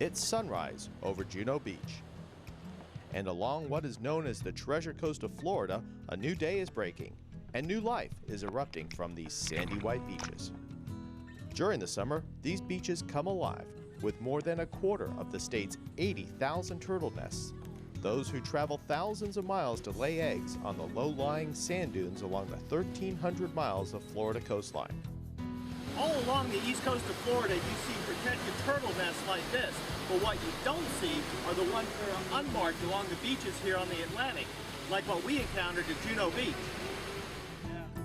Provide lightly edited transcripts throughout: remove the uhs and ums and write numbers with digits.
It's sunrise over Juneau Beach. And along what is known as the Treasure Coast of Florida, a new day is breaking, and new life is erupting from these sandy white beaches. During the summer, these beaches come alive with more than a quarter of the state's 80,000 turtle nests. Those who travel thousands of miles to lay eggs on the low-lying sand dunes along the 1,300 miles of Florida coastline. All along the east coast of Florida, you see protected turtle nests like this. But what you don't see are the ones that are unmarked along the beaches here on the Atlantic, like what we encountered at Juneau Beach.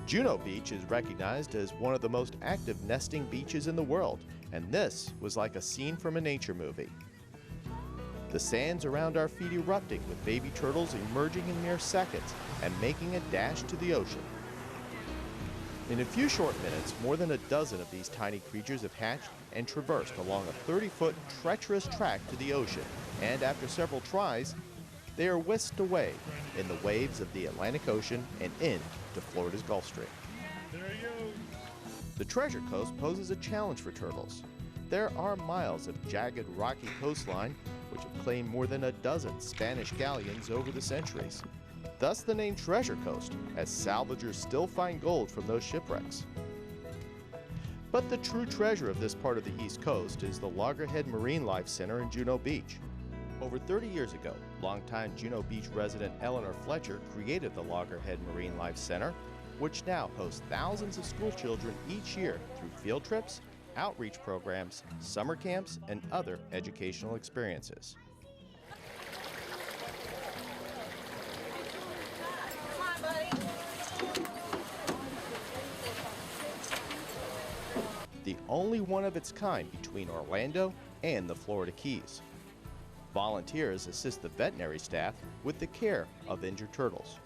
Juneau Beach is recognized as one of the most active nesting beaches in the world, and this was like a scene from a nature movie. The sands around our feet erupting with baby turtles emerging in mere seconds and making a dash to the ocean. In a few short minutes, more than a dozen of these tiny creatures have hatched and traversed along a 30-foot treacherous track to the ocean, and after several tries, they are whisked away in the waves of the Atlantic Ocean and into Florida's Gulf Stream. There he goes. The Treasure Coast poses a challenge for turtles. There are miles of jagged, rocky coastline which have claimed more than a dozen Spanish galleons over the centuries. Thus the name Treasure Coast, as salvagers still find gold from those shipwrecks. But the true treasure of this part of the East Coast is the Loggerhead Marine Life Center in Juneau Beach. Over 30 years ago, longtime Juneau Beach resident Eleanor Fletcher created the Loggerhead Marine Life Center, which now hosts thousands of school children each year through field trips, outreach programs, summer camps, and other educational experiences. The only one of its kind between Orlando and the Florida Keys. Volunteers assist the veterinary staff with the care of injured turtles.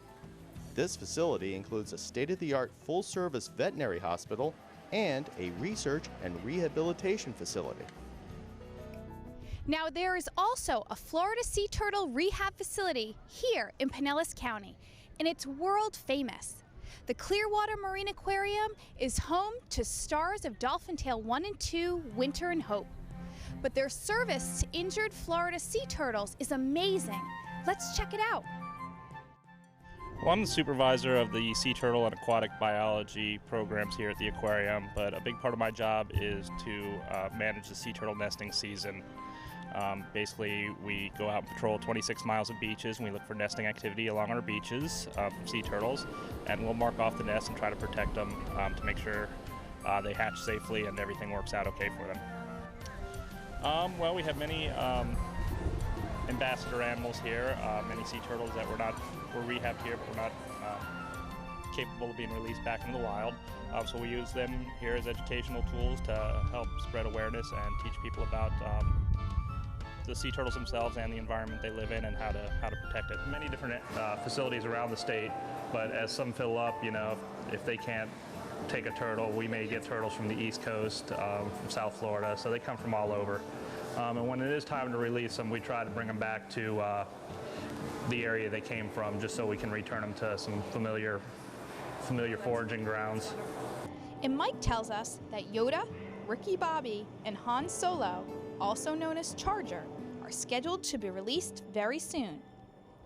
This facility includes a state-of-the-art full-service veterinary hospital and a research and rehabilitation facility. Now there is also a Florida sea turtle rehab facility here in Pinellas County, and it's world famous. The Clearwater Marine Aquarium is home to stars of Dolphin Tale 1 and 2, Winter and Hope. But their service to injured Florida sea turtles is amazing. Let's check it out. Well, I'm the supervisor of the sea turtle and aquatic biology programs here at the aquarium, but a big part of my job is to manage the sea turtle nesting season. Basically, we go out and patrol 26 miles of beaches, and we look for nesting activity along our beaches for sea turtles, and we'll mark off the nests and try to protect them to make sure they hatch safely and everything works out okay for them. Well, we have many ambassador animals here, many sea turtles that were rehabbed here, but we're not capable of being released back into the wild. So we use them here as educational tools to help spread awareness and teach people about the sea turtles themselves and the environment they live in and how to protect it. Many different facilities around the state, but as some fill up, you know, if they can't take a turtle, we may get turtles from the East Coast, from South Florida, so they come from all over. And when it is time to release them, we try to bring them back to the area they came from, just so we can return them to some familiar foraging grounds. And Mike tells us that Yoda, Ricky Bobby, and Han Solo, also known as Charger, are scheduled to be released very soon.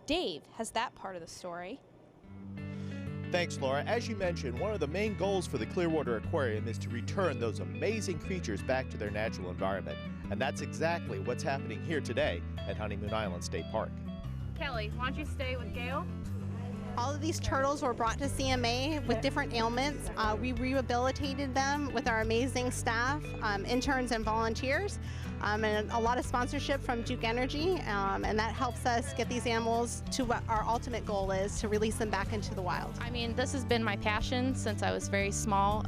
Dave has that part of the story. Thanks, Laura. As you mentioned, one of the main goals for the Clearwater Aquarium is to return those amazing creatures back to their natural environment. And that's exactly what's happening here today at Honeymoon Island State Park. Kelly, why don't you stay with Gail? All of these turtles were brought to CMA with different ailments. We rehabilitated them with our amazing staff, interns and volunteers, and a lot of sponsorship from Duke Energy, and that helps us get these animals to what our ultimate goal is, to release them back into the wild. I mean, this has been my passion since I was very small,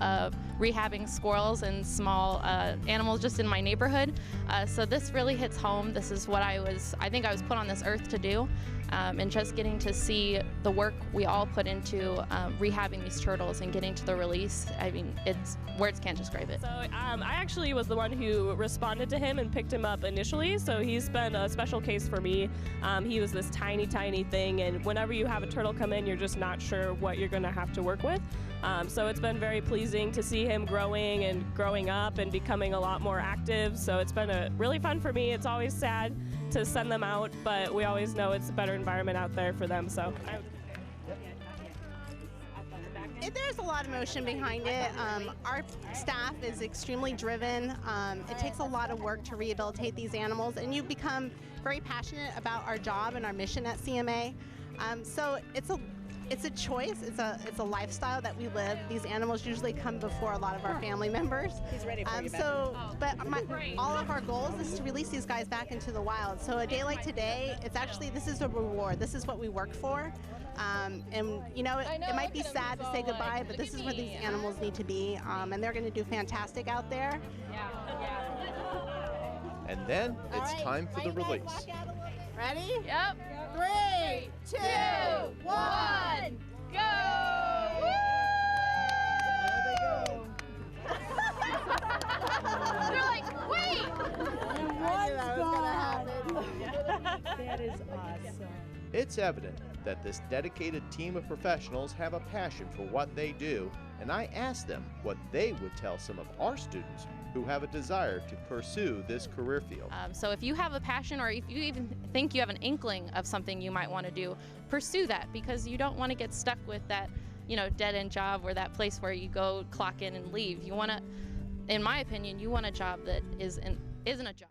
rehabbing squirrels and small animals just in my neighborhood. So this really hits home. This is what I think I was put on this earth to do. And just getting to see the work we all put into rehabbing these turtles and getting to the release, I mean, words can't describe it. So I actually was the one who responded to him and picked him up initially, so he's been a special case for me. He was this tiny, tiny thing, and whenever you have a turtle come in, you're just not sure what you're going to have to work with. So it's been very pleasing to see him growing and growing up and becoming a lot more active. So it's been really fun for me. It's always sad to send them out, but we always know it's a better environment out there for them. So. There's a lot of emotion behind it. Our staff is extremely driven. It takes a lot of work to rehabilitate these animals, and you become very passionate about our job and our mission at CMA. So it's a choice. It's a lifestyle that we live. These animals usually come before a lot of our family members. He's ready for you. All of our goals is to release these guys back into the wild. So a day like today, this is a reward. This is what we worked for. And you know, it might be sad to say goodbye, but this is where these animals need to be, and they're going to do fantastic out there. And then it's time for the release. Ready? Yep. 3, 2, 1, go! They're like, wait! That is awesome. It's evident that this dedicated team of professionals have a passion for what they do, and I asked them what they would tell some of our students who have a desire to pursue this career field. So if you have a passion, or if you even think you have an inkling of something you might want to do, pursue that, because you don't want to get stuck with that, dead-end job or that place where you go clock in and leave. You want to, in my opinion, you want a job that isn't a job.